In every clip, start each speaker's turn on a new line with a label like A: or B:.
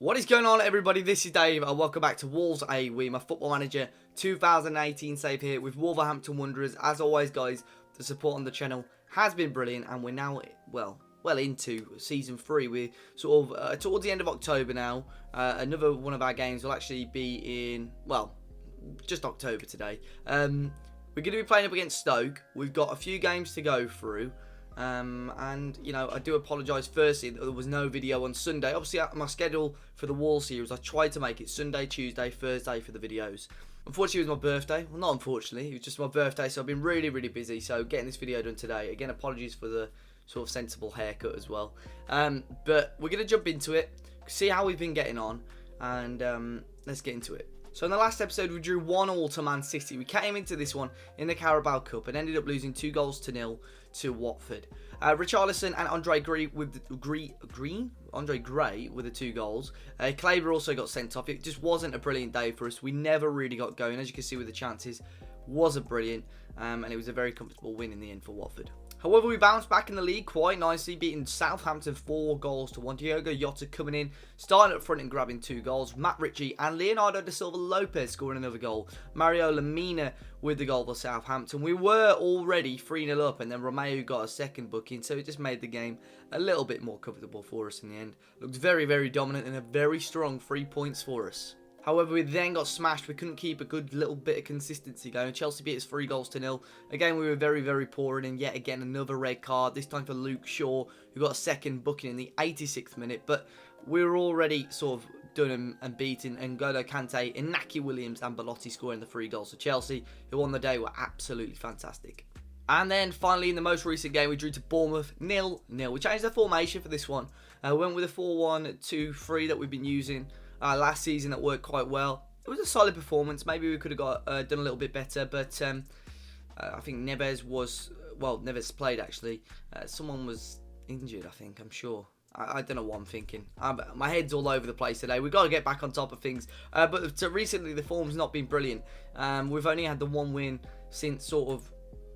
A: What is going on, everybody? This is Dave and welcome back to Wolves AWE, my Football Manager 2018 save here with Wolverhampton Wanderers. As always, guys, the support on the channel has been brilliant and we're now, well into Season 3. We're sort of towards the end of October now. Another one of our games will actually be in, well, just October today. We're going to be playing up against Stoke. We've got a few games to go through. And you know, I do apologise firstly that there was no video on Sunday. Obviously my schedule for the Wall series, I tried to make it Sunday, Tuesday, Thursday for the videos. Unfortunately it was my birthday. Well, not unfortunately, it was just my birthday, so I've been really busy. So getting this video done today, again, apologies for the sort of sensible haircut as well. But we're going to jump into it, see how we've been getting on, and let's get into it. So in the last episode, we drew 1-1 to Man City. We came into this one in the Carabao Cup and ended up losing 2-0 to Watford. Richarlison and Andre Gray with the 2 goals. Kleber also got sent off. It just wasn't a brilliant day for us. We never really got going. As you can see with the chances, wasn't brilliant. And it was a very comfortable win in the end for Watford. However, we bounced back in the league quite nicely, beating Southampton 4-1. Diogo Jota coming in, starting up front and grabbing 2 goals. Matt Ritchie and Leonardo da Silva Lopez scoring another goal. Mario Lemina with the goal for Southampton. We were already 3-0 up, and then Romeo got a second booking, so it just made the game a little bit more comfortable for us in the end. Looked very dominant and a very strong 3 points for us. However, we then got smashed. We couldn't keep a good little bit of consistency going. Chelsea beat us 3-0. Again, we were very poor, and then yet again another red card, this time for Luke Shaw, who got a second booking in the 86th minute. But we were already sort of done and beaten, and N'Golo Kante, Inaki Williams and Belotti scoring the 3 goals for Chelsea, who on the day were absolutely fantastic. And then finally in the most recent game, we drew to Bournemouth 0-0. We changed the formation for this one. We went with a 4-1-2-3 that we've been using last season. That worked quite well. It was a solid performance. Maybe we could have got done a little bit better, but I think Neves played actually. Someone was injured, I think, I'm sure. I don't know what I'm thinking. My head's all over the place today. We've got to get back on top of things. But recently the form's not been brilliant. We've only had the 1 win since sort of,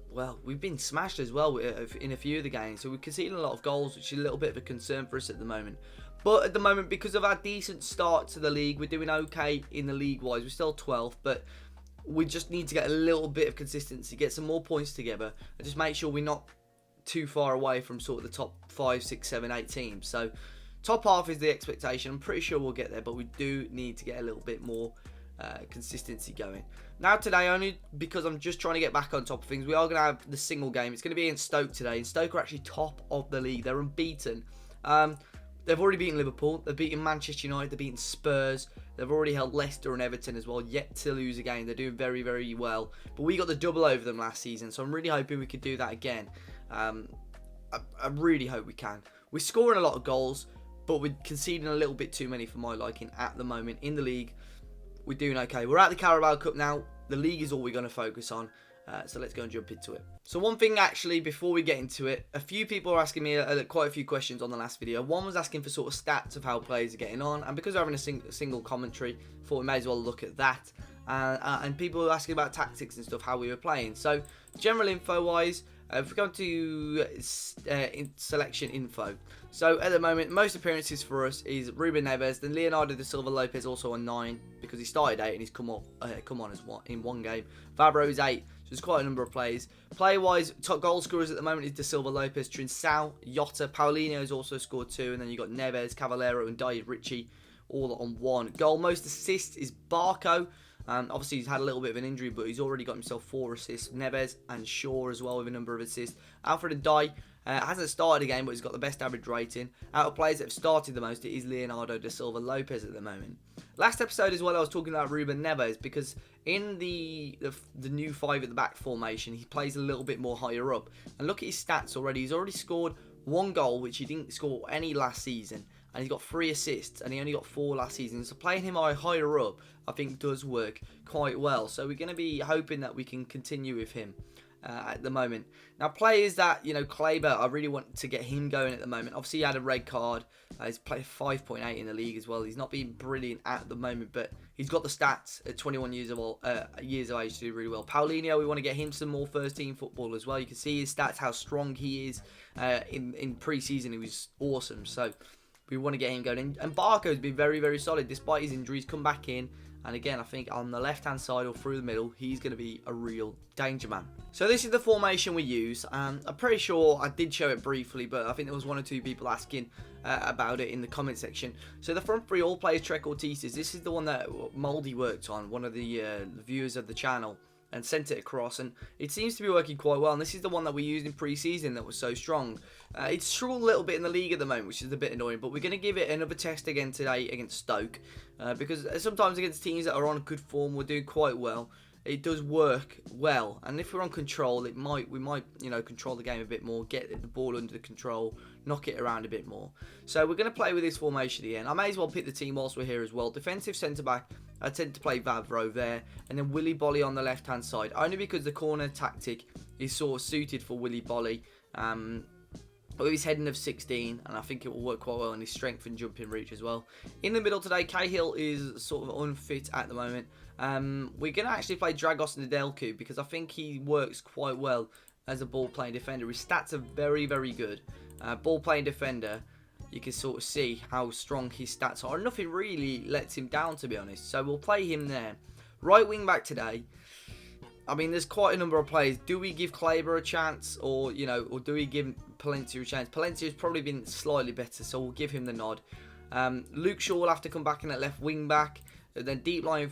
A: well, we've been smashed as well in a few of the games. So we've conceded a lot of goals, which is a little bit of a concern for us at the moment. But at the moment, because of our decent start to the league, we're doing okay in the league-wise. We're still 12th, but we just need to get a little bit of consistency, get some more points together, and just make sure we're not too far away from sort of the top 5, 6, 7, 8 teams. So top half is the expectation. I'm pretty sure we'll get there, but we do need to get a little bit more consistency going. Now today, only because I'm just trying to get back on top of things, we are going to have the single game. It's going to be in Stoke today, and Stoke are actually top of the league. They're unbeaten. They've already beaten Liverpool, they've beaten Manchester United, they've beaten Spurs, they've already held Leicester and Everton as well, yet to lose again. They're doing very well. But we got the double over them last season, so I'm really hoping we could do that again. I really hope we can. We're scoring a lot of goals, but we're conceding a little bit too many for my liking at the moment in the league. We're doing okay. We're at the Carabao Cup now. The league is all we're going to focus on. So let's go and jump into it. So one thing actually, before we get into it, a few people are asking me quite a few questions on the last video. One was asking for sort of stats of how players are getting on, and because we're having a single commentary, thought we may as well look at that. And people were asking about tactics and stuff, how we were playing. So general info wise, if we go to selection info. So at the moment, most appearances for us is Ruben Neves, then Leonardo da Silva Lopez also on 9 because he started 8 and he's come on as in 1 game. Fabro is 8. So there's quite a number of players. Player-wise, top goal scorers at the moment is Da Silva Lopez, Trincao, Jota, Paulinho has also scored 2, and then you've got Neves, Cavallero, and David Ritchie all on 1 goal. Most assists is Barco. Obviously, he's had a little bit of an injury, but he's already got himself 4 assists. Neves and Shaw as well with a number of assists. Alfred and Dye hasn't started a game, but he's got the best average rating. Out of players that have started the most, it is Leonardo da Silva Lopez at the moment. Last episode as well, I was talking about Ruben Neves because in the new 5 at the back formation, he plays a little bit more higher up. And look at his stats already. He's already scored 1 goal, which he didn't score any last season. And he's got 3 assists, and he only got 4 last season. So playing him higher up, I think does work quite well. So we're going to be hoping that we can continue with him at the moment. Now, players that, you know, Kleber, I really want to get him going at the moment. Obviously, he had a red card. He's played 5.8 in the league as well. He's not been brilliant at the moment, but he's got the stats at 21 years of age to do really well. Paulinho, we want to get him some more first-team football as well. You can see his stats, how strong he is. In pre-season, he was awesome. So we want to get him going. And Barco's been very, very solid despite his injuries. Come back in. And again, I think on the left-hand side or through the middle, he's going to be a real danger man. So this is the formation we use. I'm pretty sure I did show it briefly, but I think there was 1 or 2 people asking about it in the comment section. So the front three all plays Trek Ortiz. This is the one that Moldy worked on, one of the viewers of the channel, and sent it across, and it seems to be working quite well. And this is the one that we used in pre-season that was so strong. It's struggled a little bit in the league at the moment, which is a bit annoying, but we're going to give it another test again today against Stoke, because sometimes against teams that are on good form, we're doing quite well. It does work well, and if we're on control, we might control the game a bit more, get the ball under control, knock it around a bit more. So we're going to play with this formation again. I may as well pick the team whilst we're here as well. Defensive centre back, I tend to play Vavro there, and then Willy Bolly on the left hand side, only because the corner tactic is sort of suited for Willy Bolly. With his heading of 16, and I think it will work quite well in his strength and jumping reach as well. In the middle today, Cahill is sort of unfit at the moment. We're going to actually play Dragos Nedelku because I think he works quite well as a ball-playing defender. His stats are very, very good. Ball-playing defender, you can sort of see how strong his stats are. Nothing really lets him down, to be honest. So we'll play him there. Right wing back today. I mean, there's quite a number of players. Do we give Kleber a chance, or do we give Palencia a chance? Palencia's probably been slightly better, so we'll give him the nod. Luke Shaw will have to come back in at left wing back. Then deep line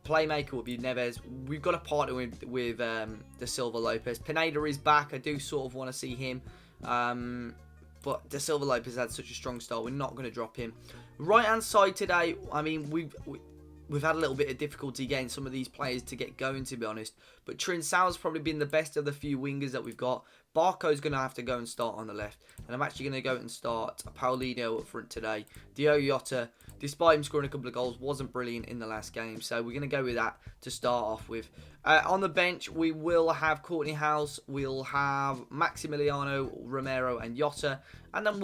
A: playmaker will be Neves. We've got to partner with De Silva Lopez. Pineda is back. I do sort of want to see him. But De Silva Lopez had such a strong start. We're not going to drop him. Right hand side today, I mean, we've had a little bit of difficulty getting some of these players to get going, to be honest. But Trinsau's probably been the best of the few wingers that we've got. Barco's going to have to go and start on the left. And I'm actually going to go and start Paulinho up front today. Diogo Jota, despite him scoring a couple of goals, wasn't brilliant in the last game. So we're going to go with that to start off with. On the bench, we will have Courtney House. We'll have Maximiliano, Romero and Jota. And then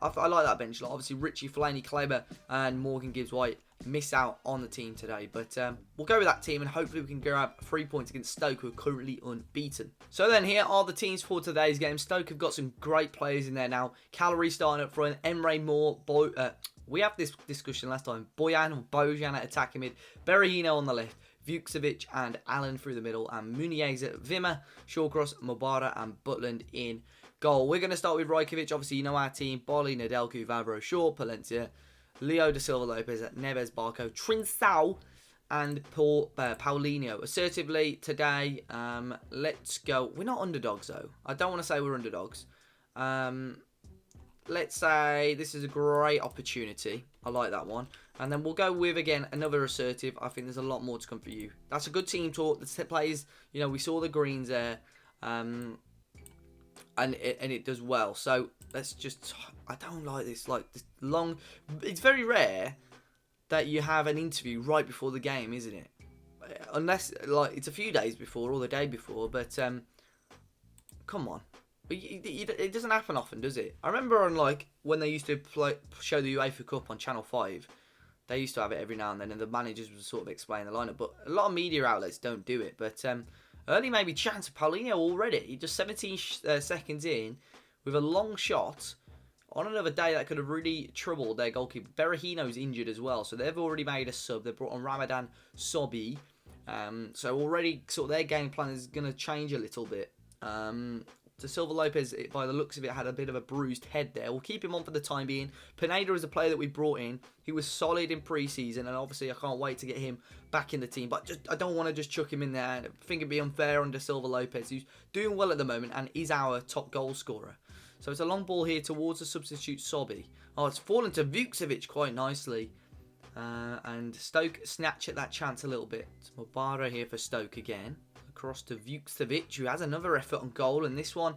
A: I like that bench. Obviously, Richie, Fellaini, Kleber and Morgan Gibbs-White miss out on the team today, but we'll go with that team and hopefully we can grab 3 points against Stoke, who are currently unbeaten. So then here are the teams for today's game. Stoke have got some great players in there now. Calorie starting up front, Emre Moore, we had this discussion last time, Bojan at attacking mid, Berahino on the left, Vukcevic and Allen through the middle, and Muniz at Vimmer, Shawcross, Mobara and Butland in goal. We're going to start with Rajkovic. Obviously, you know our team, Bolly, Nedelku, Vavro, Shaw, Palencia, Leo De Silva Lopez, Neves, Barco, Trinsau, and Paulinho. Assertively today, let's go. We're not underdogs, though. I don't want to say we're underdogs. Let's say this is a great opportunity. I like that one. And then we'll go with, again, another assertive. I think there's a lot more to come for you. That's a good team talk. The players, we saw the greens there. And it does well. So let's just, I don't like this long, it's very rare that you have an interview right before the game, isn't it? Unless it's a few days before or the day before, but come on. It doesn't happen often, does it? I remember on when they used to show the UEFA Cup on Channel 5, they used to have it every now and then, and the managers would sort of explain the lineup, but a lot of media outlets don't do it. But early maybe chance of Paulinho already, just 17 seconds in, with a long shot on another day that could have really troubled their goalkeeper. Berahino's injured as well, so they've already made a sub. They've brought on Ramadan Sobi, so already sort of their game plan is going to change a little bit. De Silva Lopez, by the looks of it, had a bit of a bruised head there. We'll keep him on for the time being. Pineda is a player that we brought in. He was solid in pre-season, and obviously I can't wait to get him back in the team. But I don't want to just chuck him in there. I think it'd be unfair on De Silva Lopez, who's doing well at the moment and is our top goal scorer. So it's a long ball here towards the substitute Sobi. Oh, it's fallen to Vukcevic quite nicely. And Stoke snatch at that chance a little bit. It's Mobara here for Stoke again. Across to Vukcevic, who has another effort on goal, and this one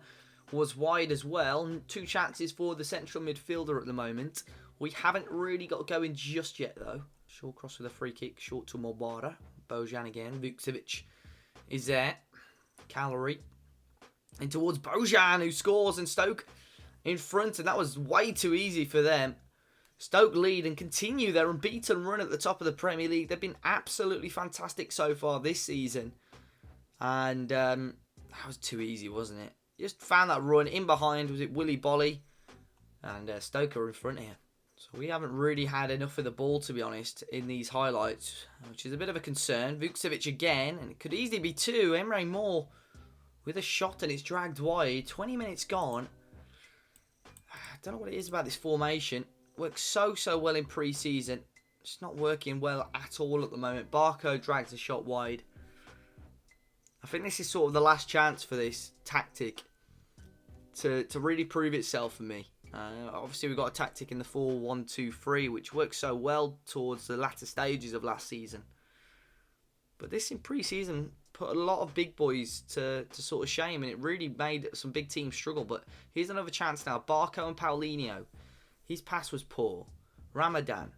A: was wide as well. 2 chances for the central midfielder at the moment. We haven't really got going just yet, though. Short cross with a free kick, short to Mobara. Bojan again. Vukcevic is there. Calorie. And towards Bojan, who scores, and Stoke in front, and that was way too easy for them. Stoke lead and continue their unbeaten run at the top of the Premier League. They've been absolutely fantastic so far this season. And that was too easy, wasn't it? Just found that run in behind. Was it Willy Bolly? And Stoke are in front here. So we haven't really had enough of the ball, to be honest, in these highlights, which is a bit of a concern. Vukcevic again, and it could easily be two. Emre Moore with a shot, and it's dragged wide. 20 minutes gone. I don't know what it is about this formation. Works so well in pre-season. It's not working well at all at the moment. Barco drags a shot wide. I think this is sort of the last chance for this tactic to really prove itself for me. Obviously, we've got a tactic in the 4-1-2-3, which worked so well towards the latter stages of last season. But this in pre-season put a lot of big boys to sort of shame, and it really made some big teams struggle. But here's another chance now. Barco and Paulinho. His pass was poor. Ramadan.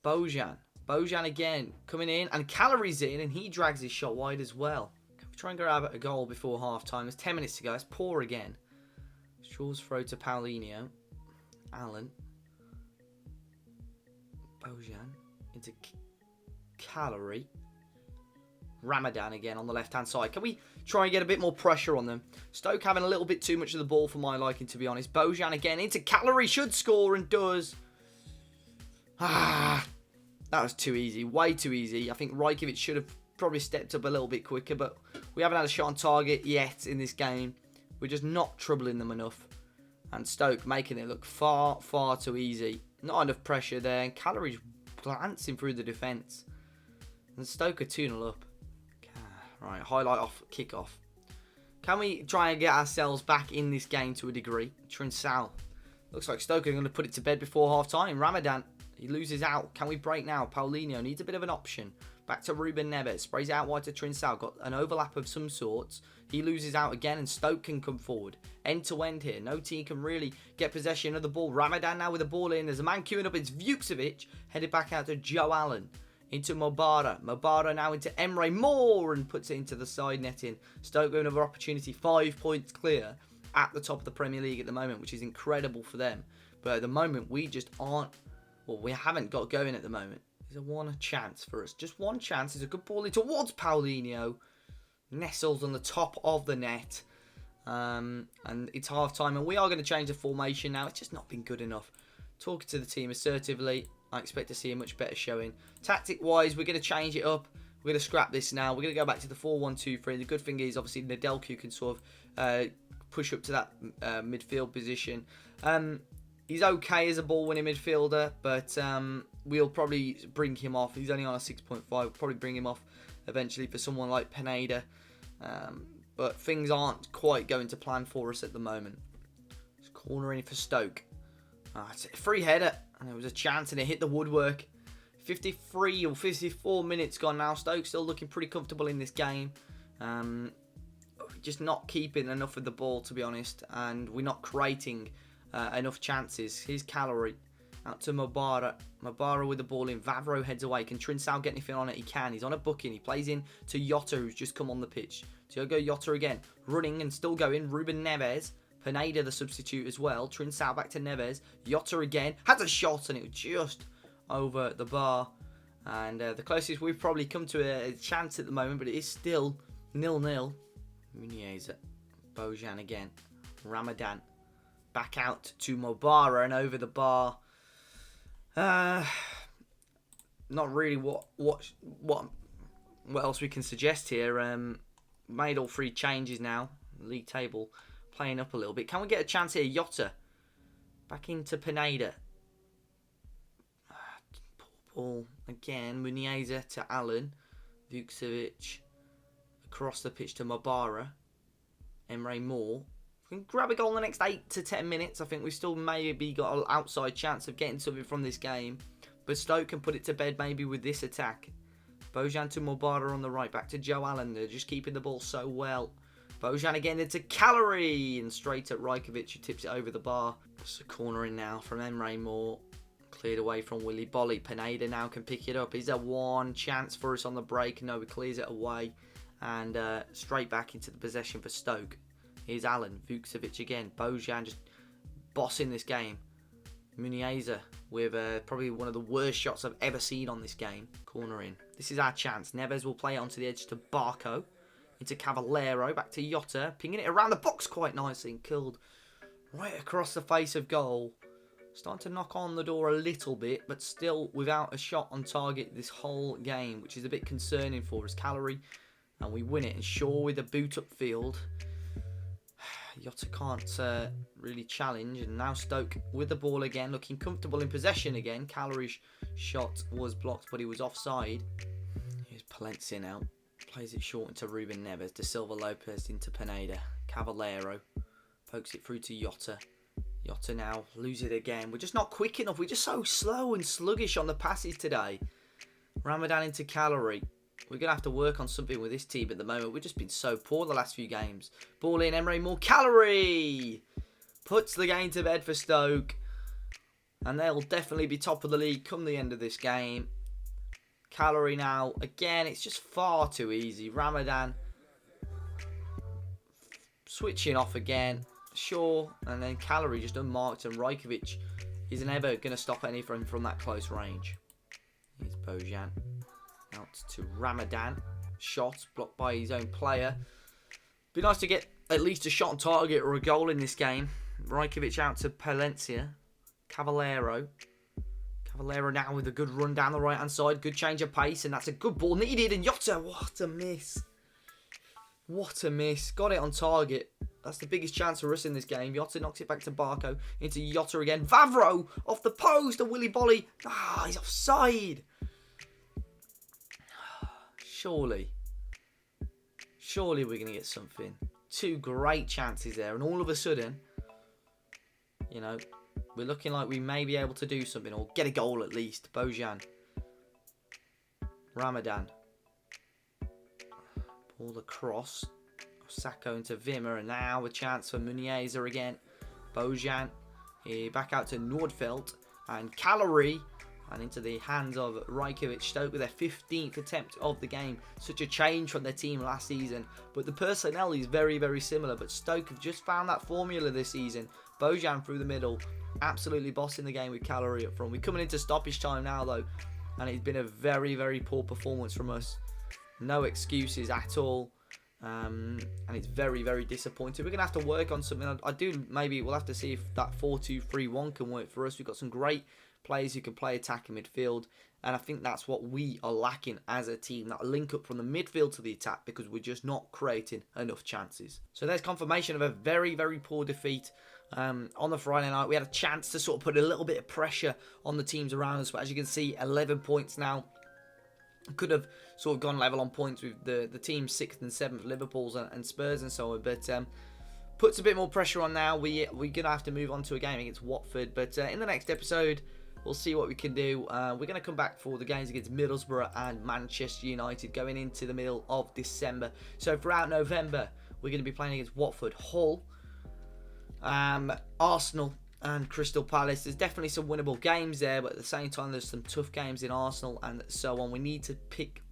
A: Bojan. Bojan again coming in, and Calories in, and he drags his shot wide as well. Can we try and grab a goal before half-time? There's 10 minutes to go. That's poor again. Shaw's throw to Paulinho. Allen. Bojan. Into Calorie. Ramadan again on the left-hand side. Can we try and get a bit more pressure on them? Stoke having a little bit too much of the ball for my liking, to be honest. Bojan again into Calorie. Should score and does. That was too easy. Way too easy. I think Rajkovic should have probably stepped up a little bit quicker, but we haven't had a shot on target yet in this game. We're just not troubling them enough. And Stoke making it look far too easy. Not enough pressure there. And Calories glancing through the defence. And Stoke are 2-0 up. Right, highlight off, kick off. Can we try and get ourselves back in this game to a degree? Trincao. Looks like Stoke are going to put it to bed before half-time. Ramadan, he loses out. Can we break now? Paulinho needs a bit of an option. Back to Ruben Neves. Sprays out wide to Trincao. Got an overlap of some sorts. He loses out again, and Stoke can come forward. End to end here. No team can really get possession of the ball. Ramadan now with the ball in. There's a man queuing up. It's Vukcevic. Headed back out to Joe Allen. Into Mobara. Mobara now into Emre Moore and puts it into the side netting. Stoke with another opportunity. 5 points clear at the top of the Premier League at the moment, which is incredible for them. But at the moment, we just aren't... Well, we haven't got going at the moment. There's one chance for us. Just one chance. There's a good ball in towards Paulinho. Nestles on the top of the net. And it's half-time. And we are going to change the formation now. It's just not been good enough. Talking to the team assertively. I expect to see a much better showing. Tactic-wise, we're going to change it up. We're going to scrap this now. We're going to go back to the 4-1-2-3. The good thing is, obviously, Nedelcu can sort of push up to that midfield position. He's okay as a ball-winning midfielder, but we'll probably bring him off. He's only on a 6.5. We'll probably bring him off eventually for someone like Pineda. But things aren't quite going to plan for us at the moment. It's cornering for Stoke. It's a free header. And there was a chance and it hit the woodwork. 53 or 54 minutes gone now. Stoke still looking pretty comfortable in this game. Just not keeping enough of the ball, to be honest. And we're not creating enough chances. Here's Calorie. Out to Mobara. Mobara with the ball in. Vavro heads away. Can Trincao get anything on it? He can. He's on a booking. He plays in to Jota, who's just come on the pitch. Diogo Jota again. Running and still going. Ruben Neves. Pineda, the substitute as well. Trincao back to Neves. Jota again. Has a shot and it was just over the bar. And the closest we've probably come to a chance at the moment, but it is still 0-0. Muniz. Bojan again. Ramadan. Back out to Mobara and over the bar. Not really what else we can suggest here. Made all 3 changes now. League table playing up a little bit. Can we get a chance here? Jota. Back into Pineda. Poor ball again. Muniz to Allen. Vukcevic. Across the pitch to Mobara. Emre Moore. We can grab a goal in the next 8 to 10 minutes. I think we've still maybe got an outside chance of getting something from this game. But Stoke can put it to bed maybe with this attack. Bojan to Mobara on the right. Back to Joe Allen. They're just keeping the ball so well. Bojan again into Calorie. And straight at Rajkovic, who tips it over the bar. Just a corner in now from Emre Moore. Cleared away from Willy Bolly. Pineda now can pick it up. Is there one chance for us on the break? No, he clears it away. And straight back into the possession for Stoke. Here's Allen. Vukcevic again. Bojan just bossing this game. Muniz with probably one of the worst shots I've ever seen on this game. Corner in. This is our chance. Neves will play it onto the edge to Barco. Into Cavallero. Back to Jota. Pinging it around the box quite nicely and killed right across the face of goal Starting to knock on the door a little bit, but still without a shot on target this whole game, which is a bit concerning for us. Calorie, and we win it. And Shaw with a boot upfield. Jota can't really challenge. And now Stoke with the ball again, looking comfortable in possession again. Calorie's shot was blocked, but he was offside. Here's Palencia now. Plays it short into Ruben Neves. De Silva Lopez into Pineda. Cavallero pokes it through to Jota. Jota now lose it again. We're just not quick enough. We're just so slow and sluggish on the passes today. Ramadan into Calorie. We're going to have to work on something with this team at the moment. We've just been so poor the last few games. Ball in, Emre Moore. Calorie puts the game to bed for Stoke. And they'll definitely be top of the league come the end of this game. Calorie now. Again, it's just far too easy. Ramadan switching off again. Sure, and then Calorie just unmarked, and Rajkovic isn't ever going to stop anything from that close range. Here's Bojan. Out to Ramadan. Shot blocked by his own player. Be nice to get at least a shot on target or a goal in this game. Rajkovic out to Palencia. Cavallero. Cavallero now with a good run down the right hand side. Good change of pace, and that's a good ball needed. And Jota, what a miss. What a miss. Got it on target. That's the biggest chance for us in this game. Jota knocks it back to Barco. Into Jota again. Vavro off the post. A Willy Bolly. Ah, he's offside. Surely we're going to get something. Two great chances there. And all of a sudden, you know, we're looking like we may be able to do something. Or get a goal at least. Bojan. Ramadan. Ball across. Sacco into Wimmer, and now a chance for Muniesa again. Bojan here back out to Nordfeldt, and Calorie, and into the hands of Rajkovic. Stoke with their 15th attempt of the game. Such a change from their team last season, but the personnel is very, very similar. But Stoke have just found that formula this season. Bojan through the middle, absolutely bossing the game with Calorie up front. We're coming into stoppage time now though, and it's been a very, very poor performance from us. No excuses at all. And it's very, very disappointing. We're going to have to work on something. We'll have to see if that 4-2-3-1 can work for us. We've got some great players who can play attack in midfield. And I think that's what we are lacking as a team. That link up from the midfield to the attack, because we're just not creating enough chances. So there's confirmation of a very, very poor defeat. On the Friday night, we had a chance to sort of put a little bit of pressure on the teams around us. But as you can see, 11 points now. Could have sort of gone level on points with the team 6th and 7th, Liverpool's and Spurs and so on. But puts a bit more pressure on now. We're going to have to move on to a game against Watford. But in the next episode, we'll see what we can do. We're going to come back for the games against Middlesbrough and Manchester United going into the middle of December. So throughout November, we're going to be playing against Watford, Hull, Arsenal, and Crystal Palace. There's definitely some winnable games there, but at the same time, there's some tough games in Arsenal and so on. We need to pick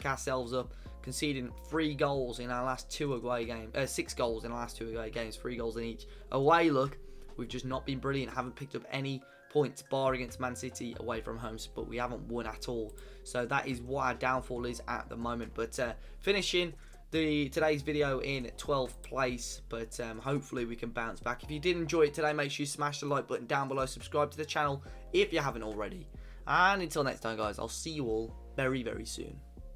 A: ourselves up, conceding 3 goals in our last 2 away games, 6 goals in our last 2 away games, 3 goals in each. Away look, we've just not been brilliant. Haven't picked up any points, bar against Man City away from home, but we haven't won at all. So that is what our downfall is at the moment. But finishing today's video in 12th place, but hopefully we can bounce back. If you did enjoy it today, make sure you smash the like button down below, subscribe to the channel if you haven't already, and until next time guys, I'll see you all very, very soon.